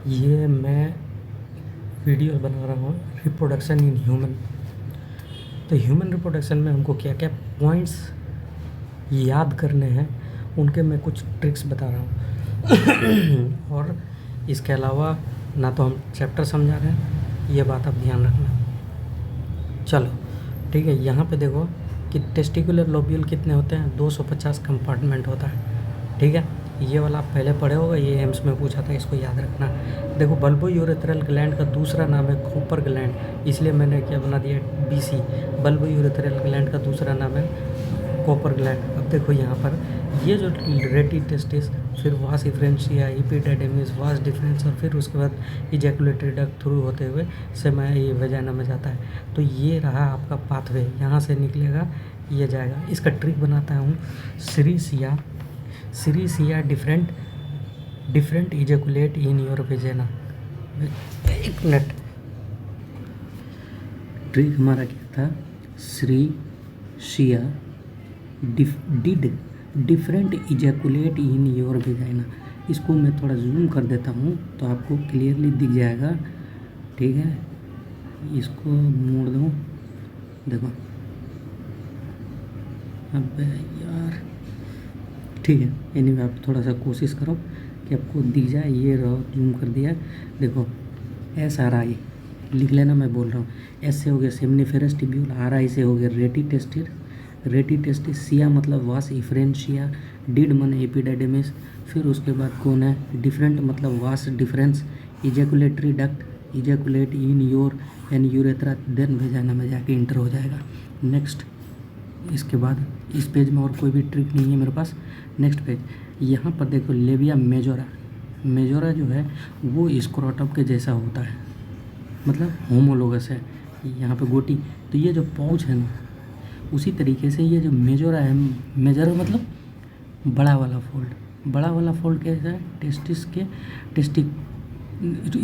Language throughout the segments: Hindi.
ये मैं वीडियो बना रहा हूँ रिप्रोडक्शन इन ह्यूमन। तो ह्यूमन रिप्रोडक्शन में हमको क्या क्या पॉइंट्स याद करने हैं, उनके मैं कुछ ट्रिक्स बता रहा हूँ। और इसके अलावा ना तो हम चैप्टर समझा रहे हैं, ये बात आप ध्यान रखना। चलो ठीक है, यहाँ पे देखो कि टेस्टिकुलर लोब्यूल कितने होते हैं, 250 कंपार्टमेंट होता है। ठीक है, ये वाला आप पहले पढ़े होगा, ये एम्स में पूछा था, इसको याद रखना। देखो बल्बो यूरेथ्रल ग्लैंड का दूसरा नाम है कूपर ग्लैंड, इसलिए मैंने क्या बना दिया BC। बल्बो यूरेथ्रल ग्लैंड का दूसरा नाम है कॉपर ग्लैंड। अब देखो यहाँ पर ये जो रेटी टेस्टिस, फिर वास इफ्रेंशिया, इपिडेडेमिस, वास डिफरेंस, और फिर उसके बाद इजैकुलेटरी डक्ट थ्रू होते हुए सेमाई ये वेजाइना में जाता है। तो ये रहा आपका पाथवे, यहाँ से निकलेगा ये जाएगा। इसका ट्रिक बनाता हूँ सीरीसिया different ejaculate in your vagina. एक मिनट, ट्रिक हमारा क्या था, सीरीसिया did different ejaculate in your vagina. इसको मैं थोड़ा जूम कर देता हूँ तो आपको क्लियरली दिख जाएगा। ठीक है, इसको मोड़ दूँ, देखो अब यार, ठीक है। एनीवे आप थोड़ा सा कोशिश करो कि आपको दिख जाए। ये रहो, जूम कर दिया, देखो SRI लिख लेना, मैं बोल रहा हूँ। S से हो गया सेमनीफेरस टिब्यूल, RI से हो गया रेटी टेस्टिस, सिया मतलब वास इफ्रेंशिया, डिड माने एपिडेडेमिस, फिर उसके बाद कौन है डिफरेंट मतलब vas deferens, ejaculatory duct, ejaculate in your and urethra, then vagina में जाके इंटर हो जाएगा। नेक्स्ट, इसके बाद इस पेज में और कोई भी ट्रिक नहीं है मेरे पास। नेक्स्ट पेज, यहाँ पर देखो लेबिया मेजोरा जो है वो स्क्रोटम के जैसा होता है, मतलब होमोलोगस है। यहाँ पे गोटी, तो ये जो पाउच है ना, उसी तरीके से ये जो मेजोरा है, मेजोरा मतलब बड़ा वाला फोल्ड कैसा है, टेस्टिक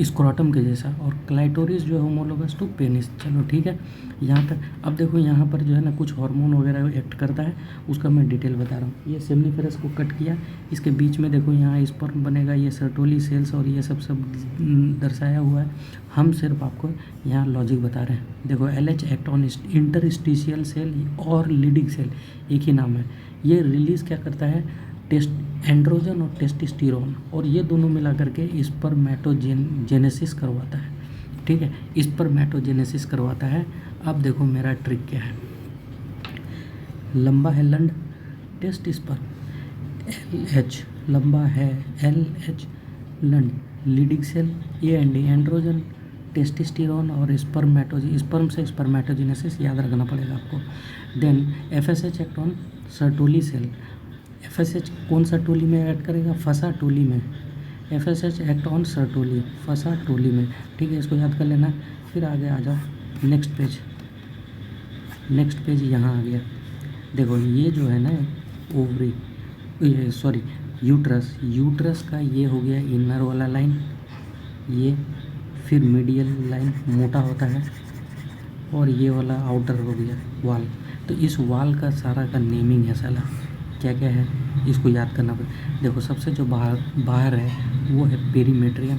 स्क्रोटम के जैसा, और क्लाइटोरिस जो है होमोलोगस टू पेनिस। चलो ठीक है, यहाँ तक। अब देखो यहाँ पर जो है ना कुछ हार्मोन वगैरह एक्ट करता है, उसका मैं डिटेल बता रहा हूँ। ये सेमनीफेरस को कट किया, इसके बीच में देखो यहाँ स्पर्म बनेगा, ये सर्टोली सेल्स और ये सब दर्शाया हुआ है। हम सिर्फ आपको यहाँ लॉजिक बता रहे हैं। देखो LH act on interstitial cell और लीडिंग सेल, एक ही नाम है। ये रिलीज़ क्या करता है, एंड्रोजन और टेस्टोस्टेरोन, और ये दोनों मिला करके स्पर्मेटोजेनेसिस करवाता है। ठीक है, स्पर्मेटोजेनेसिस करवाता है। अब देखो मेरा ट्रिक क्या है, लंबा है लंड, टेस्ट स्पर्म LH लंबा है, LH लंड, leading cell AND androgen, testosterone और स्पर्म से स्पर्मेटोजेनेसिस याद रखना पड़ेगा आपको। Then FSH act on Sertoli cell, FSH कौन सा टोली में ऐड करेगा, फसा टोली में। FSH एक्ट ऑन सर्टोली, फसा टोली में। ठीक है, इसको याद कर लेना। फिर आगे आ जाओ, नेक्स्ट पेज यहाँ आ गया। देखो ये जो है ना ओवरी, सॉरी यूट्रस का ये हो गया इनर वाला लाइन, ये फिर मीडियल लाइन मोटा होता है, और ये वाला आउटर हो गया वाल। तो इस वाल का सारा का नेमिंग है साला, क्या क्या है इसको याद करना पड़ेगा। देखो सबसे जो बाहर है वो है पेरीमेट्रियम,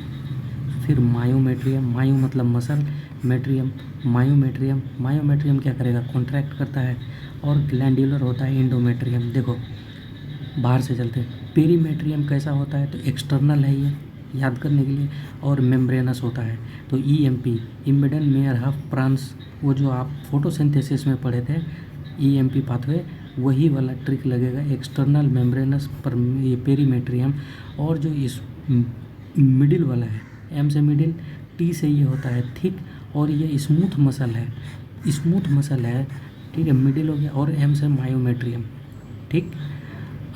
फिर मायोमेट्रियम, मायो मतलब मसल, मेट्रियम, मायोमेट्रियम क्या करेगा, कॉन्ट्रैक्ट करता है, और ग्लैंडुलर होता है एंडोमेट्रियम। देखो बाहर से चलते हैं, पेरीमेट्रियम कैसा होता है, तो एक्सटर्नल है ये, याद करने के लिए, और मेम्ब्रेनस होता है। तो EMP इम्बेडन मेयर हाफ प्रांस, वो जो आप फोटोसिंथेसिस में पढ़े थे EMP पाथवे, वही वाला ट्रिक लगेगा। एक्सटर्नल मेम्ब्रेनस पर ये पेरीमेट्रियम, और जो इस मिडिल वाला है, M से मिडिल, T से ये होता है थिक, और ये स्मूथ मसल है। ठीक है, मिडिल हो गया, और M से मायोमेट्रियम। ठीक,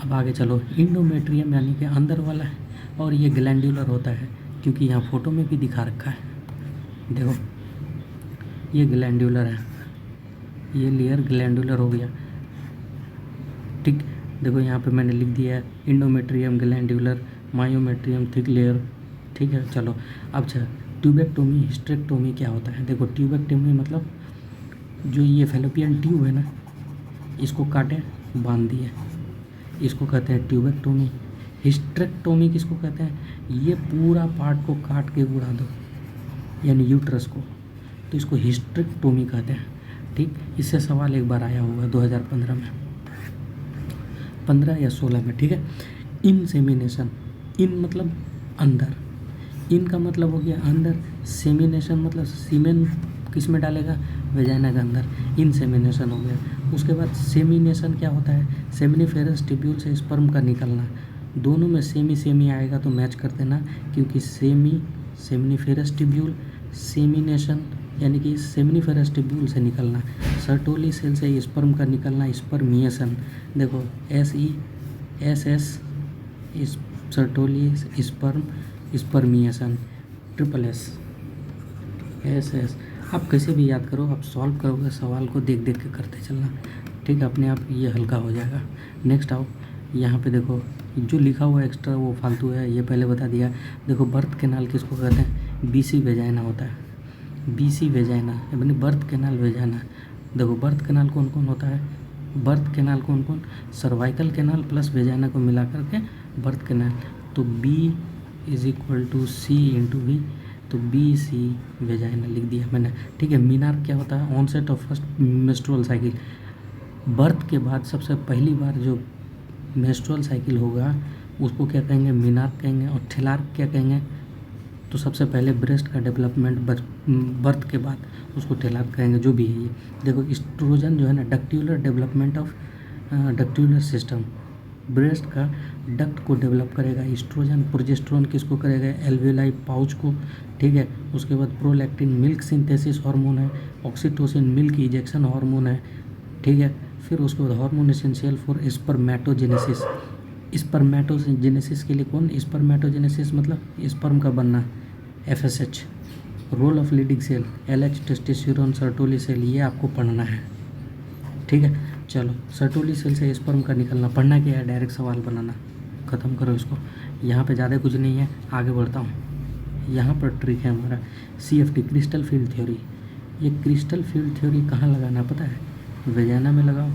अब आगे चलो, इंडोमेट्रियम यानी कि अंदर वाला है, और ये ग्लैंडुलर होता है, क्योंकि यहाँ फोटो में भी दिखा रखा है। देखो ये ग्लैंडुलर है, ये लेयर ग्लैंडुलर हो गया। ठीक, देखो यहाँ पे मैंने लिख दिया है endometrium, glandular, myometrium, thick layer. ठीक है, चलो अब ट्यूबेक्टोमी, हिस्टेरेक्टोमी क्या होता है। देखो ट्यूबेक्टोमी मतलब जो ये फैलोपियन ट्यूब है ना, इसको काटे बांध दिए, इसको कहते हैं ट्यूबेक्टोमी। हिस्टेरेक्टोमी किसको कहते हैं? ये पूरा पार्ट को काट के उड़ा दो, यानी यूट्रस को, तो इसको हिस्टेरेक्टोमी कहते हैं। ठीक, इससे सवाल एक बार आया हुआ 2015 में, 15 या 16 में। ठीक है, इनसेमिनेशन, इन मतलब अंदर, इन का मतलब हो गया अंदर, सेमिनेशन मतलब सीमेन किस में डालेगा? वेजाइना के अंदर, इनसेमिनेशन हो गया। उसके बाद सेमिनेशन क्या होता है? सेमिनिफेरस टिब्यूल से स्पर्म का निकलना। दोनों में सेमी आएगा तो मैच कर देना, क्योंकि सेमिनिफेरस टिब्यूल, सेमिनेशन यानी कि सेमिनिफेरस टिब्यूल से निकलना। सर्टोली सेल से स्पर्म का निकलना, स्पर्मिएशन। देखो SESS Sertoli sperm spermiation, SSS। आप कैसे भी याद करो, आप सॉल्व करोगे सवाल को देख देख के करते चलना। ठीक है, अपने आप ये हल्का हो जाएगा। नेक्स्ट आओ, यहाँ पे देखो जो लिखा हुआ एक्स्ट्रा वो फालतू है, ये पहले बता दिया। देखो बर्थ कैनाल किसको कहते हैं? BC वेजाइना होता है, BC वेजाइना यानी बर्थ कैनाल वेजाइना। देखो बर्थ कैनाल कौन कौन होता है? बर्थ कैनाल कौन कौन? सर्वाइकल कैनाल प्लस वेजाइना को मिला करके बर्थ कैनाल। तो B = C × V, तो BC वेजाइना लिख दिया मैंने। ठीक है, मीनार क्या होता है? Onset of first menstrual cycle. Birth के बाद सबसे पहली बार जो मेंस्ट्रुअल साइकिल होगा उसको क्या कहेंगे? मीनार कहेंगे। और ठेलार्क क्या कहेंगे? तो सबसे पहले ब्रेस्ट का डेवलपमेंट बर्थ के बाद उसको ठेलार्क कहेंगे, जो भी है ये। देखो एस्ट्रोजन जो है ना, ductular development of ductular system, breast का डक्ट को डेवलप करेगा एस्ट्रोजन। प्रोजेस्टेरोन किसको करेगा? एल्वेलाई पाउच को। ठीक है, उसके बाद प्रोलैक्टिन मिल्क सिंथेसिस हार्मोन है, ऑक्सीटोसिन मिल्क इजेक्शन हार्मोन है। ठीक है, फिर उसके बाद hormone essential for spermatogenesis. Spermatogenesis के लिए कौन? स्पर्मेटोजेनेसिस मतलब स्पर्म का बनना, FSH। Role of Leydig cell, LH testosterone Sertoli cell, ये आपको पढ़ना है। ठीक है, चलो सर्टोली सेल से स्पर्म का निकलना पढ़ना क्या है? डायरेक्ट सवाल बनाना, ख़त्म करो इसको। यहाँ पे ज़्यादा कुछ नहीं है, आगे बढ़ता हूँ। यहाँ पर ट्रिक है हमारा CFT, क्रिस्टल फील्ड थ्योरी। ये क्रिस्टल फील्ड थ्योरी कहाँ लगाना पता है? वेजाइना में लगाओ,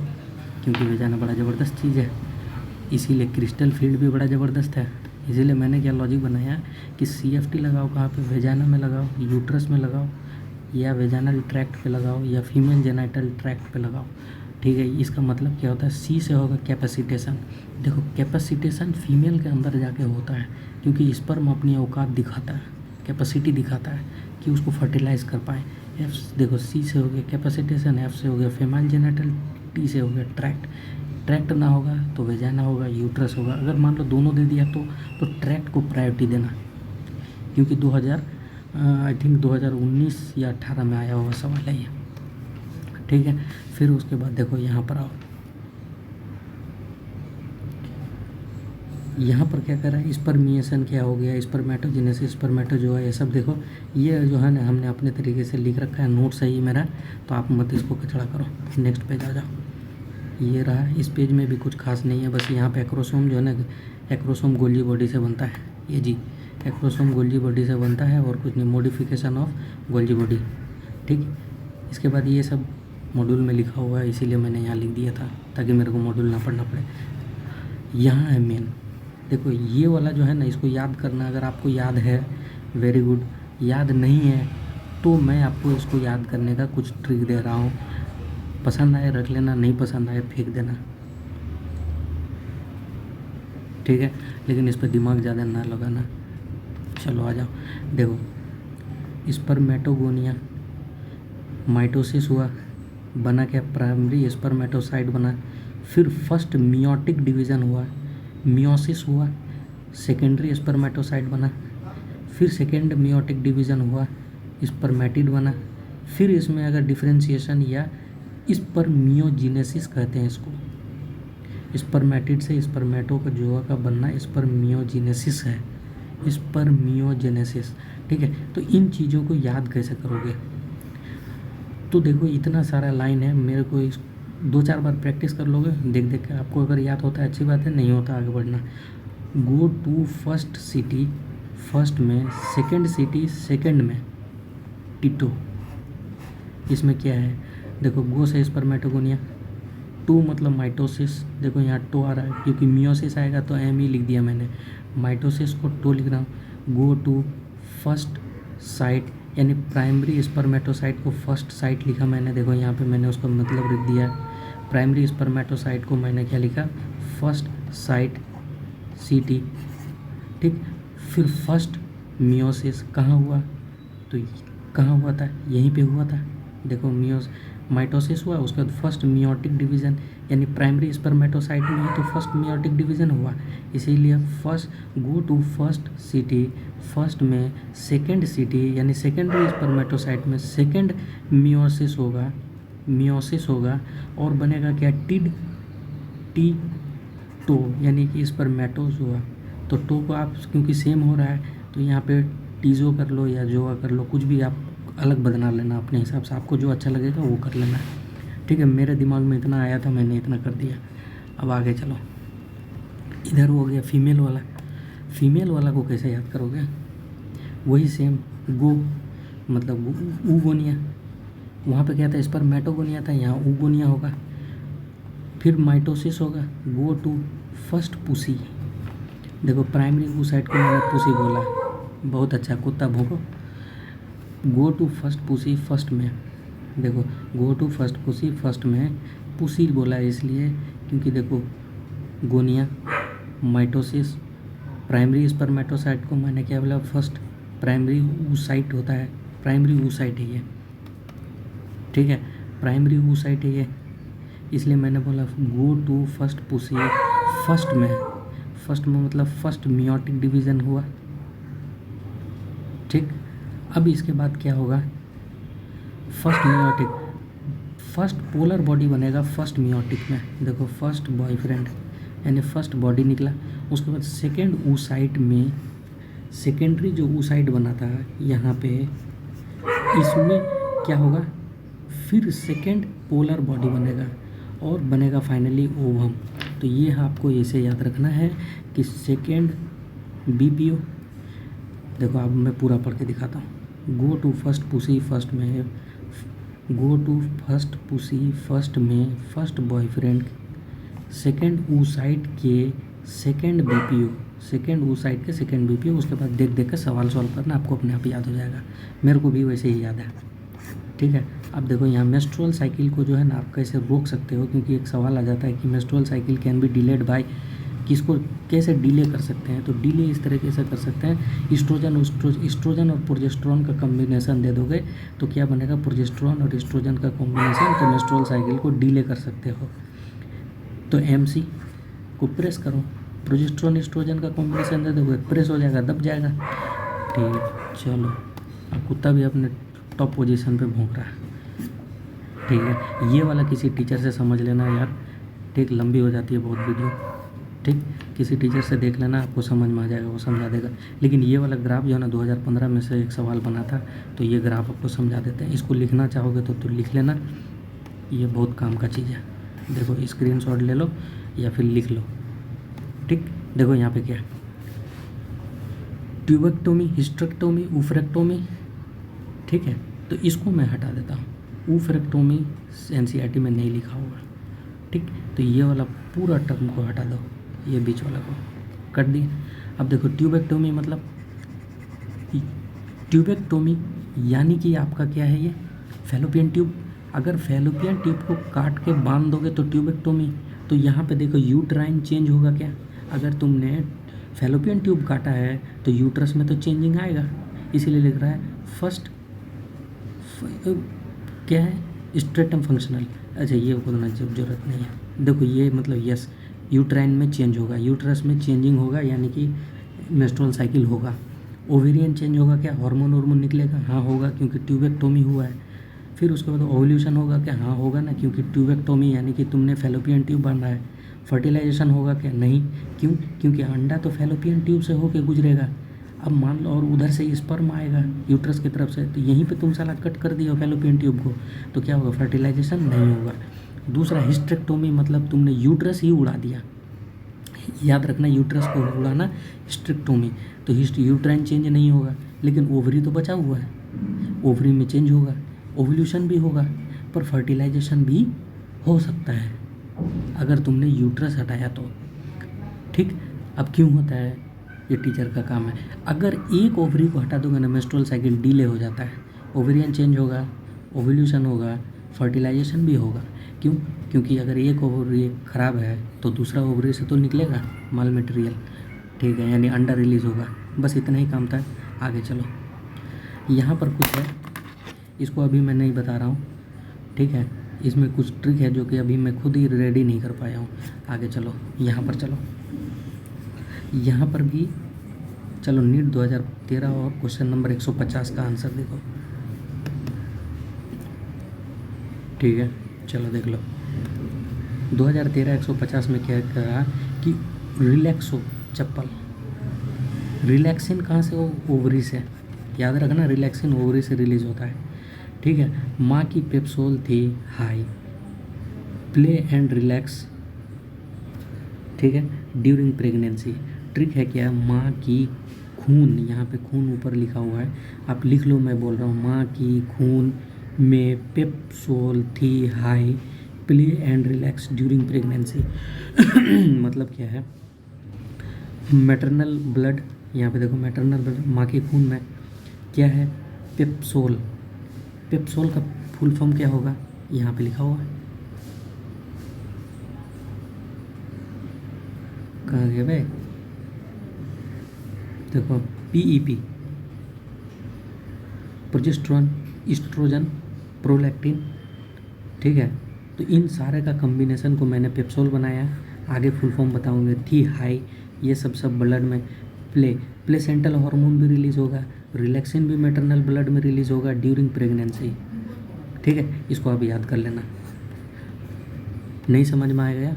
क्योंकि वेजाइना बड़ा ज़बरदस्त चीज़ है, इसीलिए क्रिस्टल फील्ड भी बड़ा ज़बरदस्त है। इसीलिए मैंने क्या लॉजिक बनाया कि CFT लगाओ कहाँ पे? वेजाइना में लगाओ, यूट्रस में लगाओ, या वेजाइनल ट्रैक्ट पे लगाओ, या फीमेल जेनाइटल ट्रैक्ट पे लगाओ। ठीक है, इसका मतलब क्या होता है? C से होगा कैपेसिटेशन। देखो कैपेसिटेशन फीमेल के अंदर जाके होता है, क्योंकि स्पर्म अपनी औकात दिखाता है, कैपेसिटी दिखाता है कि उसको फर्टिलाइज़ कर पाए। देखो C से हो गया कैपेसिटेशन, F से हो गया फीमेल जेनाइटल, T से हो गया ट्रैक्ट। ट्रैक्ट ना होगा तो वेजाइना होगा, यूट्रस होगा। अगर मान लो दोनों दे दिया तो ट्रैक्ट को प्रायोरिटी देना, क्योंकि 2019 या 18 में आया हुआ सवाल है ये। ठीक है, फिर उसके बाद देखो यहाँ पर आओ, यहाँ पर क्या कर रहा है? स्पर्मिएशन क्या हो गया, स्पर्मेटोजेनेसिस, स्पर्मेटोजोआ, ये सब देखो। ये जो है ना हमने अपने तरीके से लिख रखा है, नोट सही मेरा, तो आप मत इसको कचड़ा करो। नेक्स्ट पेज आ जाओ। ये रहा, इस पेज में भी कुछ खास नहीं है, बस यहाँ पे एक्रोसोम जो है ना, एक्रोसोम गोल्जी बॉडी से बनता है। ये जी एक्रोसोम गोल्जी बॉडी से बनता है, और कुछ नहीं, मॉडिफिकेशन ऑफ गोल्जी बॉडी। ठीक, इसके बाद ये सब मॉड्यूल में लिखा हुआ है, इसीलिए मैंने यहाँ लिख दिया था ताकि मेरे को मॉड्यूल ना पढ़ना पड़े। यहाँ है मेन, देखो ये वाला जो है ना, इसको याद करना। अगर आपको याद है वेरी गुड, याद नहीं है तो मैं आपको इसको याद करने का कुछ ट्रिक दे रहा हूँ। पसंद आए रख लेना, नहीं पसंद आए फेंक देना। ठीक है, लेकिन इस पर दिमाग ज़्यादा ना लगाना। चलो आ जाओ, देखो स्पर्मेटोगोनिया, माइटोसिस हुआ, बना क्या? प्राइमरी स्पर्मेटोसाइट बना। फिर फर्स्ट मियोटिक डिवीज़न हुआ, मियोसिस हुआ, सेकेंडरी स्पर्मेटोसाइट बना। फिर सेकेंड मियोटिक डिवीज़न हुआ, स्पर्मेटिड बना। फिर इसमें अगर डिफरेंशिएशन या स्पर्मियोजेनेसिस कहते हैं इसको, स्पर्मेटिड से स्पर्मेटो का जोआ का बनना स्पर्मियोजेनेसिस है, स्पर्मियोजेनेसिस। ठीक है, तो इन चीज़ों को याद कैसे करोगे? तो देखो इतना सारा लाइन है, मेरे को इस 2-4 बार प्रैक्टिस कर लोगे, देख देख के। आपको अगर याद होता है अच्छी बात है, नहीं होता आगे बढ़ना। Go to first city, first में, सेकंड सिटी, सेकंड में, टिटो। इसमें क्या है? देखो गो से स्पर्मेटोगोनिया, टू मतलब माइटोसिस, देखो यहाँ टो आ रहा है क्योंकि मियोसिस आएगा तो एम ही लिख दिया मैंने, माइटोसिस को टो लिख रहा हूँ। गो टू फर्स्ट साइट यानी प्राइमरी स्पर्मेटोसाइट को फर्स्ट साइट लिखा मैंने, देखो यहाँ पे मैंने उसका मतलब लिख दिया। प्राइमरी स्पर्मेटोसाइट को मैंने क्या लिखा, फर्स्ट साइट CT, ठीक। फिर फर्स्ट मियोसिस कहाँ हुआ, तो कहाँ हुआ था, यहीं पे हुआ था। देखो माइटोसिस हुआ, उसके बाद फर्स्ट मियोटिक डिवीज़न यानी प्राइमरी स्पर्मेटोसाइट में ही तो फर्स्ट मियोटिक डिवीज़न हुआ, इसीलिए first go to first CT, first में सेकेंड CT यानी सेकेंडरी स्पर्मेटोसाइट में सेकेंड मियोसिस होगा और बनेगा क्या, टी टो यानी कि स्पर्मेटोस हुआ। तो टो को आप क्योंकि सेम हो रहा है तो यहाँ पे टीजो कर लो या जोआ कर लो, कुछ भी आप अलग बदला लेना अपने हिसाब से, आपको जो अच्छा लगेगा वो कर लेना, ठीक है। मेरे दिमाग में इतना आया था, मैंने इतना कर दिया। अब आगे चलो, इधर हो गया फीमेल वाला को कैसे याद करोगे, वही सेम गो मतलब ऊगोनिया, वहाँ पे क्या था स्पर्मेटोगोनिया था, यहाँ ऊगोनिया होगा। फिर माइटोसिस होगा, गो टू फर्स्ट पुसी, देखो प्राइमरी oocyte को मैंने पुसी बोला, बहुत अच्छा, कुत्ता भौंको। Go to first pussy first में, देखो go to first pussy first में पुसी बोला है इसलिए क्योंकि देखो गोनिया, माइटोसिस, प्राइमरी स्पर्मेटोसाइट को मैंने क्या बोला, फर्स्ट प्राइमरी oocyte होता है, प्राइमरी oocyte है ये, ठीक है, प्राइमरी oocyte है ये, इसलिए मैंने बोला go to first pussy first में मतलब फर्स्ट मियोटिक डिवीज़न हुआ, ठीक। अब इसके बाद क्या होगा, first meiotic, first polar body बनेगा फर्स्ट मियोटिक में, देखो फर्स्ट बॉयफ्रेंड यानी फर्स्ट बॉडी निकला। उसके बाद सेकेंड oocyte में सेकेंडरी जो oocyte बना था यहाँ पे, इसमें क्या होगा, फिर सेकेंड पोलर बॉडी बनेगा और बनेगा फाइनली ओवम। तो ये आपको ऐसे याद रखना है कि सेकेंड BPO, देखो अब मैं पूरा पढ़ के दिखाता हूँ। Go to first pussy first में, go to first pussy first में फर्स्ट बॉयफ्रेंड, सेकेंड oocyte के सेकेंड BPO, सेकेंड oocyte के सेकेंड BPO। उसके बाद देख देख कर सवाल सॉल्व करना, आपको अपने आप याद हो जाएगा, मेरे को भी वैसे ही याद है, ठीक है। अब देखो यहाँ मेंस्ट्रुअल साइकिल को जो है ना आप कैसे रोक सकते हो, क्योंकि एक सवाल आ जाता है कि menstrual cycle can be delayed by, किसको कैसे डिले कर सकते हैं, तो डिले इस तरीके से कर सकते हैं, इस्ट्रोजन और प्रोजेस्टेरॉन का कॉम्बिनेशन दे दोगे तो क्या बनेगा, प्रोजेस्टेरॉन और इस्ट्रोजन का कॉम्बिनेशन, तो मेंस्ट्रुअल साइकिल को डिले कर सकते हो। तो MC को प्रेस करो, प्रोजेस्टेरॉन इस्ट्रोजन का कॉम्बिनेशन दे दोगे, प्रेस हो जाएगा, दब जाएगा, ठीक। चलो अब कुत्ता भी अपने टॉप पोजीशन पे भौंक रहा है, ठीक है। ये वाला किसी टीचर से समझ लेना यार, ठीक, लंबी हो जाती है बहुत वीडियो, ठीक, किसी टीचर से देख लेना, आपको समझ में आ जाएगा, वो समझा देगा। लेकिन ये वाला ग्राफ जो है ना 2015 में से एक सवाल बना था, तो ये ग्राफ आपको समझा देते हैं। इसको लिखना चाहोगे तो लिख लेना, ये बहुत काम का चीज़ है। देखो स्क्रीनशॉट ले लो या फिर लिख लो, ठीक। देखो यहाँ पे क्या है, ट्यूबेक्टोमी, हिस्टेरेक्टोमी, ऊफरेक्टोमी, ठीक है। तो इसको मैं हटा देता हूँ, ऊफरेक्टोमी NCERT में नहीं लिखा होगा, ठीक। तो ये वाला पूरा टर्म को हटा दो, ये बीच वाला को कर दिए। अब देखो ट्यूबेक्टोमी मतलब, ट्यूबेक्टोमी यानी कि आपका क्या है, ये फैलोपियन ट्यूब, अगर फैलोपियन ट्यूब को काट के बांध दोगे तो ट्यूबेक्टोमी। तो यहाँ पे देखो यूट्राइन चेंज होगा क्या, अगर तुमने फैलोपियन ट्यूब काटा है तो यूट्रस में तो चेंजिंग आएगा, इसीलिए लिख रहा है फर्स्ट क्या है, स्ट्रेटम फंक्शनल। अच्छा ये बोलना जरूरत नहीं है, देखो ये मतलब यस यूट्राइन में चेंज होगा, यूट्रस में चेंजिंग होगा यानी कि मेंस्ट्रुअल साइकिल होगा। ओवेरियन चेंज होगा क्या, हार्मोन निकलेगा, हाँ होगा क्योंकि ट्यूबेक्टोमी हुआ है। फिर उसके बाद ओव्यूलेशन होगा क्या, हाँ होगा ना क्योंकि ट्यूबेक्टोमी यानी कि तुमने फैलोपियन ट्यूब बांधा है। फर्टिलाइजेशन होगा क्या, नहीं, क्यों, क्योंकि अंडा तो फैलोपियन ट्यूब से होके गुजरेगा। अब मान लो और उधर से स्पर्म आएगा यूट्रस की तरफ से, तो यहीं पे तुम साला कट कर दिया फैलोपियन ट्यूब को, तो क्या होगा, फर्टिलाइजेशन नहीं होगा। दूसरा हिस्टेरेक्टोमी मतलब तुमने यूट्रस ही उड़ा दिया, याद रखना यूट्रस को उड़ाना हिस्टेरेक्टोमी। तो यूट्राइन चेंज नहीं होगा, लेकिन ओवरी तो बचा हुआ है, ओवरी में चेंज होगा, ओव्यूलेशन भी होगा, पर फर्टिलाइजेशन भी हो सकता है, अगर तुमने यूट्रस हटाया तो। ठीक, अब क्यों होता है, ये टीचर का काम है। अगर एक ओवरी को हटा दोगे ना, मेंस्ट्रुअल साइकिल डिले हो जाता है, ओवेरियन चेंज होगा, ओव्यूलेशन होगा, फर्टिलाइजेशन भी होगा। क्यों? क्योंकि अगर एक ओवरी ख़राब है तो दूसरा ओवरी से तो निकलेगा माल मटेरियल, ठीक है, यानी अंडा रिलीज़ होगा। बस इतना ही काम था। आगे चलो, यहाँ पर कुछ है, इसको अभी मैं नहीं बता रहा हूँ, ठीक है। इसमें कुछ ट्रिक है जो कि अभी मैं खुद ही रेडी नहीं कर पाया हूँ। आगे चलो, यहाँ पर चलो, यहाँ पर भी चलो नीट 2013 और क्वेश्चन नंबर 150 का आंसर देखो, ठीक है। चलो देख लो, 2013 150 में क्या कहा कि रिलैक्सो चप्पल, रिलैक्सिन कहाँ से, वो ओवरी से, याद रखना, रिलैक्सिन ओवरी से रिलीज होता है, ठीक है। माँ की पेप्सोल थी हाई, प्ले एंड रिलैक्स, ठीक है, ड्यूरिंग प्रेगनेंसी। ट्रिक है क्या, माँ की खून, यहाँ पे खून ऊपर लिखा हुआ है, आप लिख लो, मैं बोल रहा हूँ, माँ की खून में पेप्सोल थी high, play and relax during pregnancy. मतलब क्या है, मैटरनल ब्लड, यहाँ पे देखो मैटरनल ब्लड, माँ के खून में क्या है, पेप्सोल। पेप्सोल का फुल फॉर्म क्या होगा, यहाँ पे लिखा हुआ है, कहाँ गया भाई, देखो, पीईपी, प्रोजेस्टेरोन, इस्ट्रोजन, प्रोलैक्टिन, ठीक है। तो इन सारे का कम्बिनेशन को मैंने पेप्सोल बनाया। आगे फुल फॉर्म बताऊंगे, थी हाई, ये सब ब्लड में, प्लेसेंटल हार्मोन भी रिलीज़ होगा, रिलैक्सिन भी मैटरनल ब्लड में रिलीज़ होगा ड्यूरिंग प्रेगनेंसी, ठीक है। इसको आप याद कर लेना, नहीं समझ में आ गया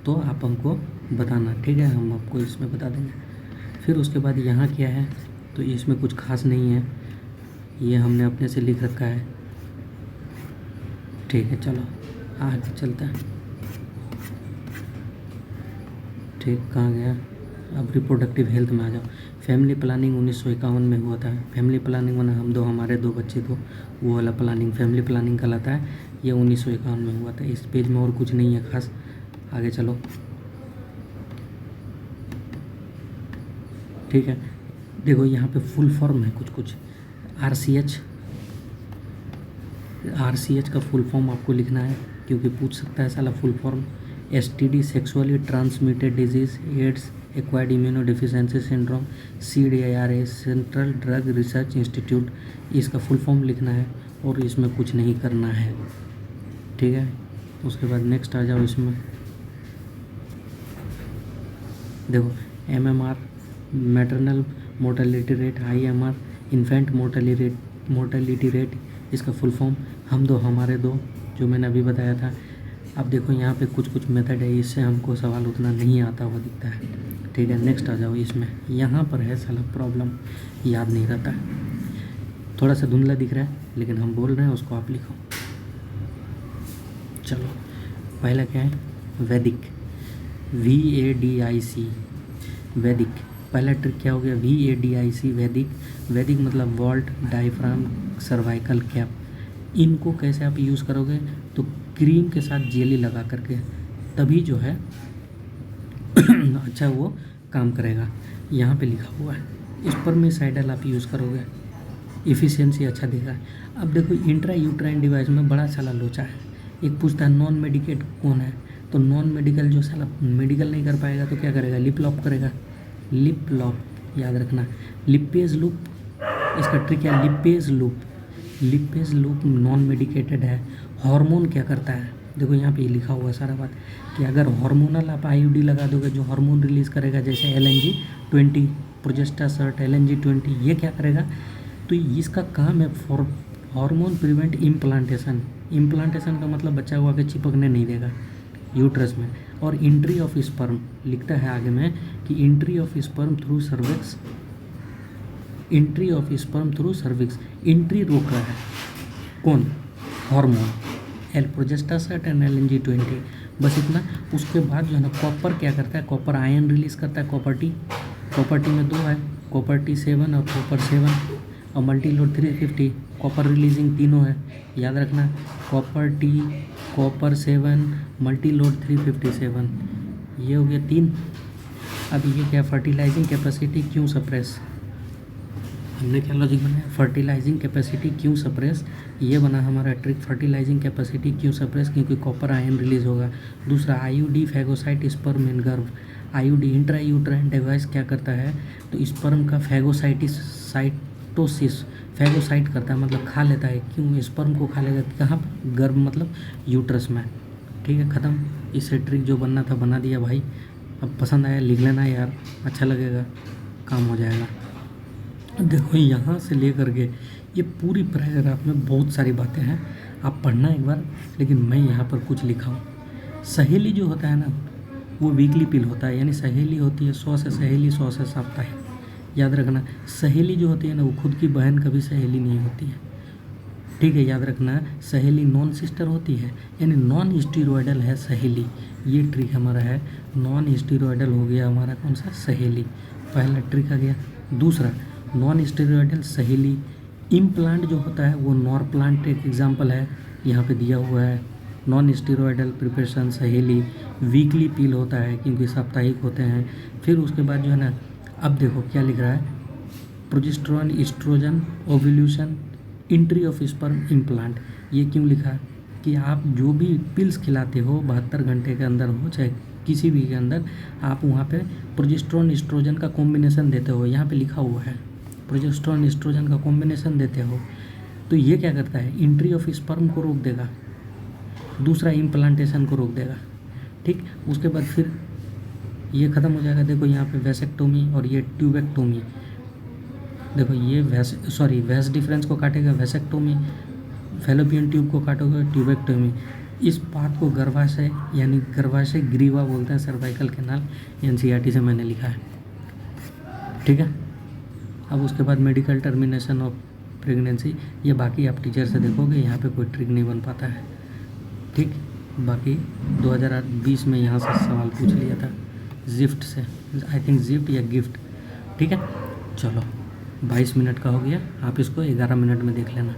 तो आप हमको बताना, ठीक है, हम आपको इसमें बता देंगे। फिर उसके बाद यहाँ क्या है, तो इसमें कुछ खास नहीं है, ये हमने अपने से लिख रखा है, ठीक है। चलो आगे चलते हैं, ठीक, कहाँ गया, अब रिप्रोडक्टिव हेल्थ में आ जाओ। फैमिली प्लानिंग 1951 में हुआ था। फैमिली प्लानिंग माना हम दो, हमारे दो बच्चे को, वो वाला प्लानिंग फैमिली प्लानिंग कहलाता है। ये 1951 में हुआ था। इस पेज में और कुछ नहीं है खास। आगे चलो, ठीक है। देखो यहाँ पे फुल फॉर्म है कुछ कुछ, आरसीएच का फुल फॉर्म आपको लिखना है, क्योंकि पूछ सकता है साला full form. STD, sexually transmitted disease, AIDS, acquired immuno deficiency syndrome, CDRA, central drug research institute, इसका फुल फॉर्म लिखना है और इसमें कुछ नहीं करना है, ठीक है। उसके बाद नेक्स्ट आ जाओ, इसमें देखो, MMR, maternal mortality rate, IMR, infant mortality rate, इसका फुल फॉर्म हम दो हमारे दो, जो मैंने अभी बताया था। अब देखो यहाँ पे कुछ कुछ मेथड है, इससे हमको सवाल उतना नहीं आता हुआ दिखता है, ठीक है। नेक्स्ट आ जाओ, इसमें यहाँ पर है साला प्रॉब्लम, याद नहीं रहता है, थोड़ा सा धुंधला दिख रहा है, लेकिन हम बोल रहे हैं उसको आप लिखो। चलो, पहला क्या है, वैदिक, VADIC, वैदिक। पहला ट्रिक क्या हो गया, VADIC, वैदिक। वैदिक मतलब वॉल्ट, डायफ्राम, सर्वाइकल कैप। इनको कैसे आप यूज़ करोगे, तो क्रीम के साथ जेली लगा करके, तभी जो है अच्छा वो काम करेगा। यहाँ पे लिखा हुआ है, स्पर्मिसाइडल आप यूज़ करोगे, इफ़िशियंसी अच्छा देगा। अब देखो, इंट्रा यूट्राइन डिवाइस में बड़ा साला लोचा है। एक पूछता है नॉन मेडिकेट कौन है, तो नॉन मेडिकल जो साला मेडिकल नहीं कर पाएगा तो क्या करेगा, लिप लॉक करेगा। लिप लॉक याद रखना। लिपेज लूप, इसका ट्रिक है, lipase loop. Lipase loop non medicated है। हार्मोन क्या करता है, देखो यहाँ पे लिखा हुआ है सारा बात, कि अगर हार्मोनल आप आईयूडी लगा दोगे जो हार्मोन रिलीज़ करेगा, जैसे LNG-20, प्रोजेस्टासर्ट, LNG-20, ये क्या करेगा, तो इसका काम है for hormone prevent implantation. Implantation का मतलब बच्चा को आगे चिपकने नहीं देगा यूट्रस में। और एंट्री ऑफ स्पर्म लिखता है आगे में, कि entry of sperm through cervix, entry of sperm through cervix, entry रोक रहा है कौन, हार्मोन, प्रोजेस्टासर्ट एंड LNG-20, बस इतना। उसके बाद जो है ना, कॉपर क्या करता है, कॉपर आयन रिलीज़ करता है, कॉपर टी। कॉपर टी में दो है, कॉपर T7 और कॉपर 7। और मल्टी लोड 350, कॉपर रिलीजिंग तीनों है, याद रखना। Copper T, copper 7, multi load 357, ये हो गया 3। अब ये क्या, फर्टिलाइजिंग कैपेसिटी क्यों सप्रेस, हमने क्या लॉजिक बनाया, फर्टिलाइजिंग कैपेसिटी क्यों सप्रेस, ये बना हमारा ट्रिक, फर्टिलाइजिंग कैपेसिटी क्यों सप्रेस, क्योंकि कॉपर आयन रिलीज होगा। दूसरा आईयूडी फैगोसाइट स्पर्म इन गर्भ, आईयूडी इंट्रा यूट्राइन डिवाइस क्या करता है, तो स्पर्म का फैगोसाइटोसिस, फैगोसाइट करता है मतलब खा लेता है, क्यों, स्पर्म को खा लेगा, कहाँ पर, गर्भ मतलब यूट्रस में। ठीक है, ख़त्म। इससे ट्रिक जो बनना था बना दिया भाई। अब पसंद आया लिख लेना यार, अच्छा लगेगा, काम हो जाएगा। देखो यहाँ से लेकर के ये पूरी पैराग्राफ में बहुत सारी बातें हैं, आप पढ़ना एक बार, लेकिन मैं यहाँ पर कुछ लिखा हूँ। सहेली जो होता है ना, वो वीकली पिल होता है, यानी सहेली होती है 100 से सहेली, 100 से साप्ताहिक, याद रखना। सहेली जो होती है ना, वो खुद की बहन कभी सहेली नहीं होती है, ठीक है, याद रखना। सहेली नॉन सिस्टर होती है, यानी नॉन स्टीरॉयडल है सहेली, ये ट्रिक हमारा है। नॉन स्टीरॉयडल हो गया हमारा कौन सा, सहेली, पहला ट्रिक आ गया। दूसरा, नॉन स्टीरॉयडल सहेली। इम्प्लांट जो होता है वो नॉर प्लांट एक एग्जाम्पल है, यहाँ पे दिया हुआ है। नॉन स्टीरॉयडल प्रिपरेशन सहेली, वीकली पील होता है क्योंकि साप्ताहिक होते हैं। फिर उसके बाद जो है ना, अब देखो क्या लिख रहा है, progesterone, estrogen, ovulation, entry of sperm implant. ये क्यों लिखा है कि आप जो भी पिल्स खिलाते हो 72 घंटे के अंदर हो चाहे किसी भी के अंदर, आप वहाँ पे प्रोजेस्टेरॉन एस्ट्रोजन का कॉम्बिनेशन देते हो, यहाँ पे लिखा हुआ है प्रोजेस्टेरॉन एस्ट्रोजन का कॉम्बिनेशन देते हो। तो ये क्या करता है, एंट्री ऑफ स्पर्म को रोक देगा, दूसरा इम्प्लांटेशन को रोक देगा। ठीक, उसके बाद फिर ये ख़त्म हो जाएगा। देखो यहाँ पे वेसेक्टोमी और ये ट्यूबेक्टोमी, देखो ये वेस डिफरेंस को काटेगा वेसेक्टोमी, फैलोपियन ट्यूब को काटोगे ट्यूबेक्टोमी। इस बात को गर्भाशय यानी गर्भाशय ग्रीवा बोलते हैं, सर्वाइकल कैनाल, एनसीईआरटी से मैंने लिखा है। ठीक है, अब उसके बाद मेडिकल टर्मिनेशन ऑफ प्रेगनेंसी, ये बाकी आप टीचर से देखोगे, यहाँ पे कोई ट्रिक नहीं बन पाता है। ठीक, बाकी 2020 में यहाँ से सवाल पूछ लिया था जिफ्ट से, आई थिंक जिफ्ट या गिफ्ट। ठीक है, चलो 22 मिनट का हो गया, आप इसको 11 मिनट में देख लेना।